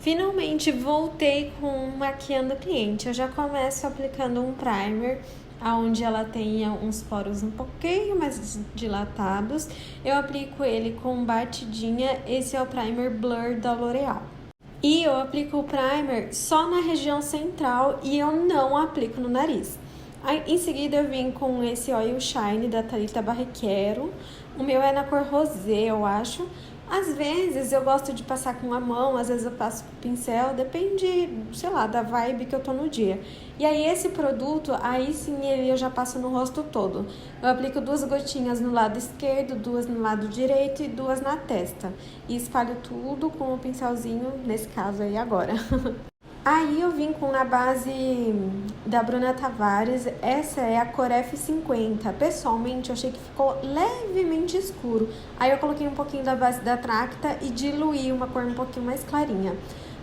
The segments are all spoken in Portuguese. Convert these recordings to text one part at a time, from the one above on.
Finalmente voltei com maquiando o cliente. Eu já começo aplicando um primer, onde ela tenha uns poros um pouquinho mais dilatados. Eu aplico ele com batidinha. Esse é o primer Blur da L'Oréal. E eu aplico o primer só na região central e eu não aplico no nariz. Aí, em seguida eu vim com esse Oil Shine da Thalita Barrequero. O meu é na cor rosé, eu acho. Às vezes eu gosto de passar com a mão, às vezes eu passo com o pincel, depende, sei lá, da vibe que eu tô no dia. E aí esse produto, aí sim eu já passo no rosto todo. Eu aplico 2 gotinhas no lado esquerdo, 2 no lado direito e 2 na testa. E espalho tudo com o pincelzinho, nesse caso aí agora. Aí eu vim com a base da Bruna Tavares, essa é a cor F50. Pessoalmente eu achei que ficou levemente escuro. Aí eu coloquei um pouquinho da base da Tracta e diluí uma cor um pouquinho mais clarinha.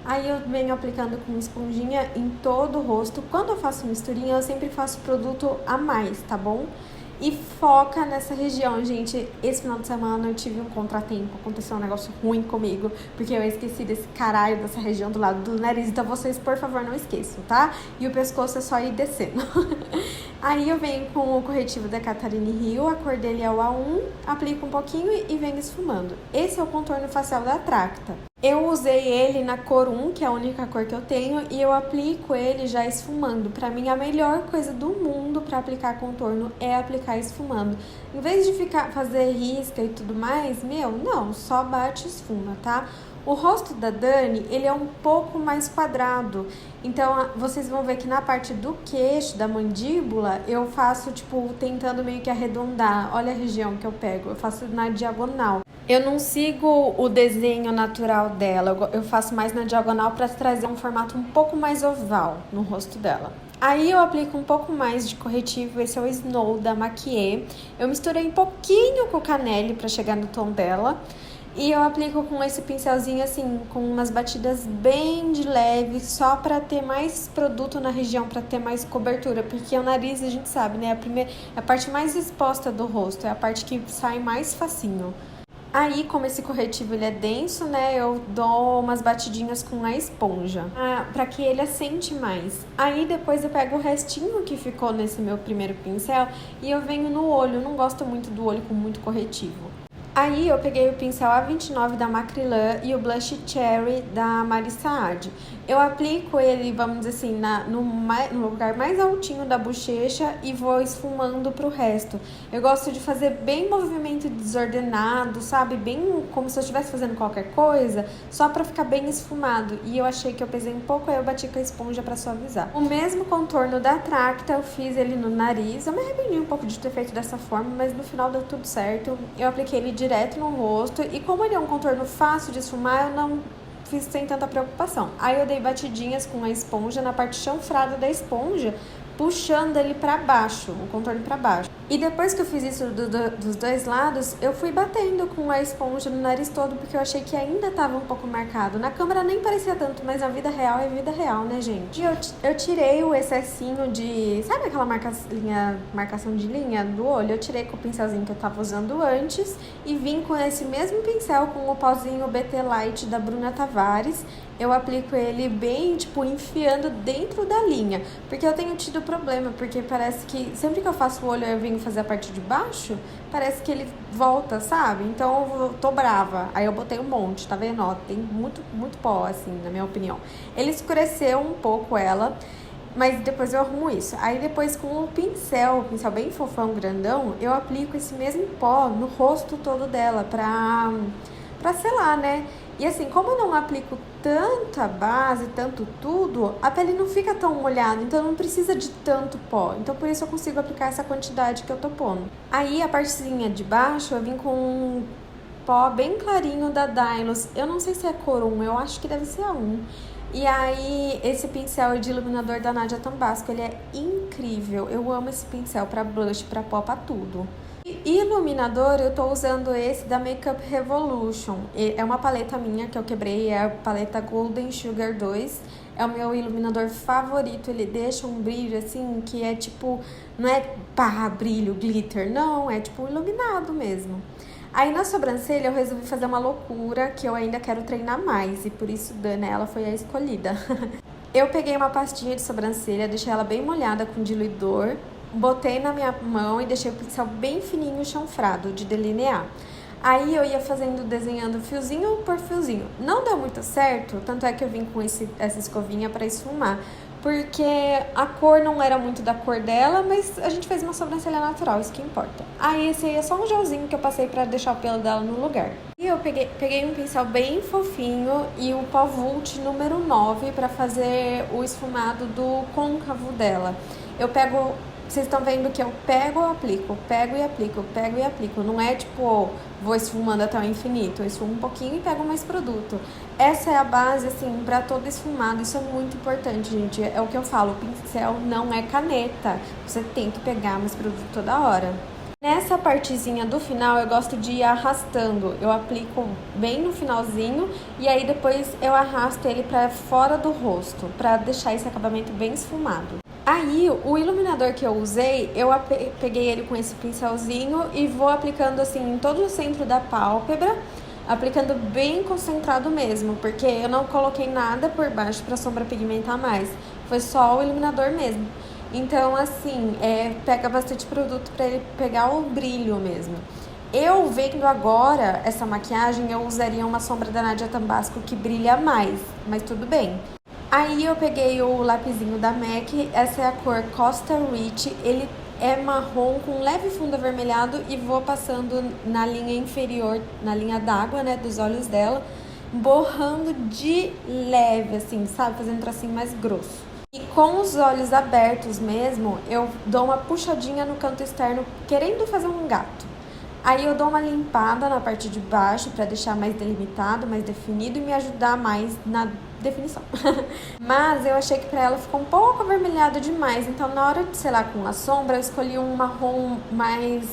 Aí eu venho aplicando com esponjinha em todo o rosto. Quando eu faço misturinha, eu sempre faço produto a mais, tá bom? E foca nessa região, gente. Esse final de semana eu tive um contratempo, aconteceu um negócio ruim comigo, porque eu esqueci desse caralho dessa região do lado do nariz. Então vocês, por favor, não esqueçam, tá? E o pescoço é só ir descendo. Aí eu venho com o corretivo da Catarine Hill, a cor dele é o A1, aplico um pouquinho e venho esfumando. Esse é o contorno facial da Tracta. Eu usei ele na cor 1, que é a única cor que eu tenho, e eu aplico ele já esfumando. Pra mim, a melhor coisa do mundo pra aplicar contorno é aplicar esfumando. Em vez de fazer risca e tudo mais, não, só bate e esfuma, tá? O rosto da Dani, ele é um pouco mais quadrado, então vocês vão ver que na parte do queixo, da mandíbula, eu faço, tipo, tentando meio que arredondar. Olha a região que eu pego, eu faço na diagonal. Eu não sigo o desenho natural dela, eu faço mais na diagonal para trazer um formato um pouco mais oval no rosto dela. Aí eu aplico um pouco mais de corretivo, esse é o Snow da Maquier. Eu misturei um pouquinho com o Canelle para chegar no tom dela. E eu aplico com esse pincelzinho assim, com umas batidas bem de leve, só pra ter mais produto na região, pra ter mais cobertura. Porque o nariz, a gente sabe, né? A parte mais exposta do rosto, é a parte que sai mais facinho. Aí, como esse corretivo ele é denso, né, eu dou umas batidinhas com a esponja, pra que ele assente mais. Aí, depois eu pego o restinho que ficou nesse meu primeiro pincel e eu venho no olho. Eu não gosto muito do olho com muito corretivo. Aí eu peguei o pincel A29 da Macrylan e o blush Cherry da Marissa Saad. Eu aplico ele, vamos dizer assim, no lugar mais altinho da bochecha e vou esfumando pro resto. Eu gosto de fazer bem movimento desordenado, sabe? Bem como se eu estivesse fazendo qualquer coisa, só pra ficar bem esfumado. E eu achei que eu pesei um pouco, aí eu bati com a esponja pra suavizar. O mesmo contorno da Tracta, eu fiz ele no nariz. Eu me arrependi um pouco de ter feito dessa forma, mas no final deu tudo certo. Eu apliquei ele direto no rosto e como ele é um contorno fácil de esfumar, eu não fiz sem tanta preocupação. Aí eu dei batidinhas com a esponja na parte chanfrada da esponja, puxando ele pra baixo, o contorno pra baixo. E depois que eu fiz isso dos dois lados, eu fui batendo com a esponja no nariz todo, porque eu achei que ainda tava um pouco marcado. Na câmera nem parecia tanto, mas na vida real é vida real, né, gente? E eu tirei o excessinho de... Sabe aquela marcação de linha do olho? Eu tirei com o pincelzinho que eu tava usando antes e vim com esse mesmo pincel, com o pozinho BT Light da Bruna Tavares. Eu aplico ele bem, tipo, enfiando dentro da linha. Porque eu tenho tido problema, porque parece que sempre que eu faço o olho eu venho fazer a parte de baixo, parece que ele volta, sabe? Então eu tô brava. Aí eu botei um monte, tá vendo? Ó, tem muito, muito pó, assim, na minha opinião. Ele escureceu um pouco ela, mas depois eu arrumo isso. Aí depois com o pincel bem fofão, grandão, eu aplico esse mesmo pó no rosto todo dela pra selar, né? E assim, como eu não aplico tanta base, tanto tudo, a pele não fica tão molhada, então não precisa de tanto pó. Então por isso eu consigo aplicar essa quantidade que eu tô pondo. Aí a partezinha de baixo eu vim com um pó bem clarinho da Dylos. Eu não sei se é cor 1, eu acho que deve ser a 1. E aí, esse pincel é de iluminador da Nadia Tambasco, ele é incrível. Eu amo esse pincel pra blush, pra pó, pra tudo. E iluminador, eu tô usando esse da Makeup Revolution. É uma paleta minha que eu quebrei, é a paleta Golden Sugar 2. É o meu iluminador favorito, ele deixa um brilho assim, que é tipo, não é pá, brilho, glitter, não, é tipo iluminado mesmo. Aí na sobrancelha eu resolvi fazer uma loucura que eu ainda quero treinar mais e por isso Dana, ela foi a escolhida. Eu peguei uma pastinha de sobrancelha, deixei ela bem molhada com diluidor, botei na minha mão e deixei o pincel bem fininho chanfrado de delinear. Aí eu ia desenhando fiozinho por fiozinho. Não deu muito certo, tanto é que eu vim com essa escovinha para esfumar. Porque a cor não era muito da cor dela, mas a gente fez uma sobrancelha natural, isso que importa. Aí esse aí é só um gelzinho que eu passei pra deixar o pelo dela no lugar. E eu peguei um pincel bem fofinho e o pó Vult número 9 pra fazer o esfumado do côncavo dela. Vocês estão vendo que eu pego e aplico, pego e aplico, pego e aplico. Não é tipo, vou esfumando até o infinito. Eu esfumo um pouquinho e pego mais produto. Essa é a base, assim, pra todo esfumado. Isso é muito importante, gente. É o que eu falo, o pincel não é caneta. Você tem que pegar mais produto toda hora. Nessa partezinha do final, eu gosto de ir arrastando. Eu aplico bem no finalzinho e aí depois eu arrasto ele pra fora do rosto, pra deixar esse acabamento bem esfumado. Aí, o iluminador que eu usei, eu peguei ele com esse pincelzinho e vou aplicando assim em todo o centro da pálpebra, aplicando bem concentrado mesmo, porque eu não coloquei nada por baixo pra sombra pigmentar mais, foi só o iluminador mesmo. Então, assim, pega bastante produto pra ele pegar o brilho mesmo. Eu vendo agora essa maquiagem, eu usaria uma sombra da Nadia Tambasco que brilha mais, mas tudo bem. Aí eu peguei o lapisinho da MAC, essa é a cor Costa Rich, ele é marrom com leve fundo avermelhado e vou passando na linha inferior, na linha d'água, né, dos olhos dela, borrando de leve, assim, sabe, fazendo um tracinho mais grosso. E com os olhos abertos mesmo, eu dou uma puxadinha no canto externo, querendo fazer um gato. Aí eu dou uma limpada na parte de baixo para deixar mais delimitado, mais definido e me ajudar mais na definição. Mas eu achei que para ela ficou um pouco avermelhado demais, então na hora de selar com a sombra eu escolhi um marrom mais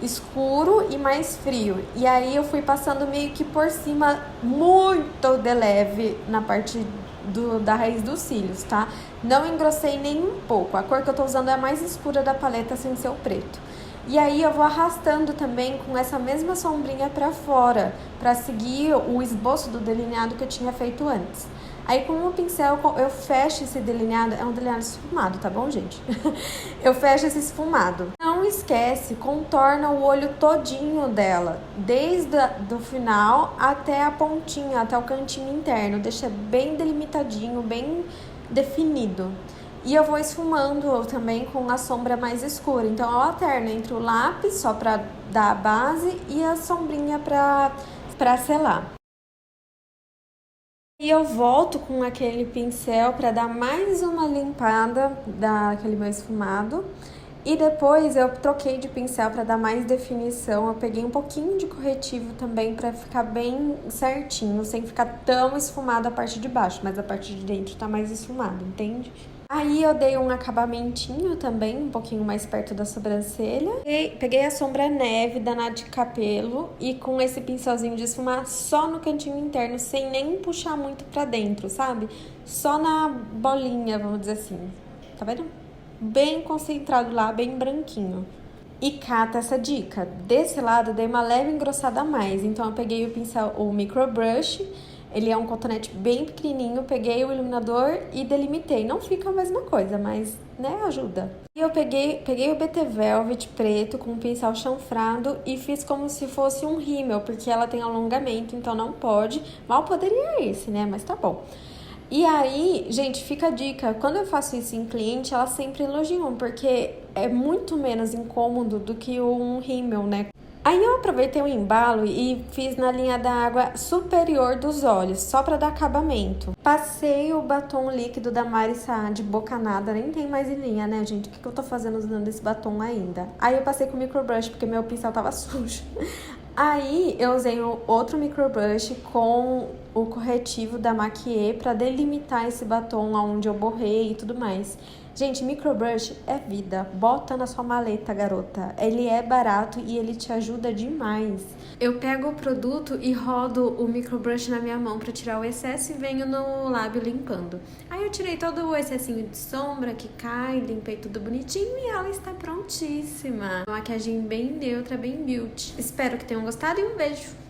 escuro e mais frio. E aí eu fui passando meio que por cima muito de leve na parte da raiz dos cílios, tá? Não engrossei nem um pouco. A cor que eu tô usando é a mais escura da paleta sem ser o preto. E aí eu vou arrastando também com essa mesma sombrinha pra fora, pra seguir o esboço do delineado que eu tinha feito antes. Aí com o pincel eu fecho esse delineado, é um delineado esfumado, tá bom, gente? Eu fecho esse esfumado. Não esquece, contorna o olho todinho dela, desde o final até a pontinha, até o cantinho interno. Deixa bem delimitadinho, bem definido. E eu vou esfumando também com a sombra mais escura. Então, eu alterno entre o lápis, só pra dar a base, e a sombrinha pra selar. E eu volto com aquele pincel pra dar mais uma limpada daquele meu esfumado. E depois eu troquei de pincel pra dar mais definição. Eu peguei um pouquinho de corretivo também pra ficar bem certinho, sem ficar tão esfumada a parte de baixo, mas a parte de dentro tá mais esfumada, entende? Aí eu dei um acabamentinho também, um pouquinho mais perto da sobrancelha. Peguei a sombra neve da Nadia Capello e com esse pincelzinho de esfumar só no cantinho interno, sem nem puxar muito pra dentro, sabe? Só na bolinha, vamos dizer assim. Tá vendo? Bem concentrado lá, bem branquinho. E cata essa dica. Desse lado eu dei uma leve engrossada a mais, então eu peguei o pincel, o Micro Brush. Ele é um cotonete bem pequenininho, peguei o iluminador e delimitei. Não fica a mesma coisa, mas, né, ajuda. E eu peguei o BT Velvet preto com um pincel chanfrado e fiz como se fosse um rímel, porque ela tem alongamento, então não pode. Mal poderia esse, né, mas tá bom. E aí, gente, fica a dica, quando eu faço isso em cliente, elas sempre elogiam, porque é muito menos incômodo do que um rímel, né? Aí eu aproveitei o embalo e fiz na linha da água superior dos olhos, só pra dar acabamento. Passei o batom líquido da Mari Saad Bocanada, nem tem mais em linha, né, gente? O que eu tô fazendo usando esse batom ainda? Aí eu passei com o microbrush, porque meu pincel tava sujo. Aí eu usei outro microbrush com o corretivo da Maquier pra delimitar esse batom onde eu borrei e tudo mais. Gente, microbrush é vida. Bota na sua maleta, garota. Ele é barato e ele te ajuda demais. Eu pego o produto e rodo o microbrush na minha mão pra tirar o excesso e venho no lábio limpando. Aí eu tirei todo o excessinho de sombra que cai, limpei tudo bonitinho e ela está prontíssima. Uma maquiagem bem neutra, bem beauty. Espero que tenham gostado e um beijo!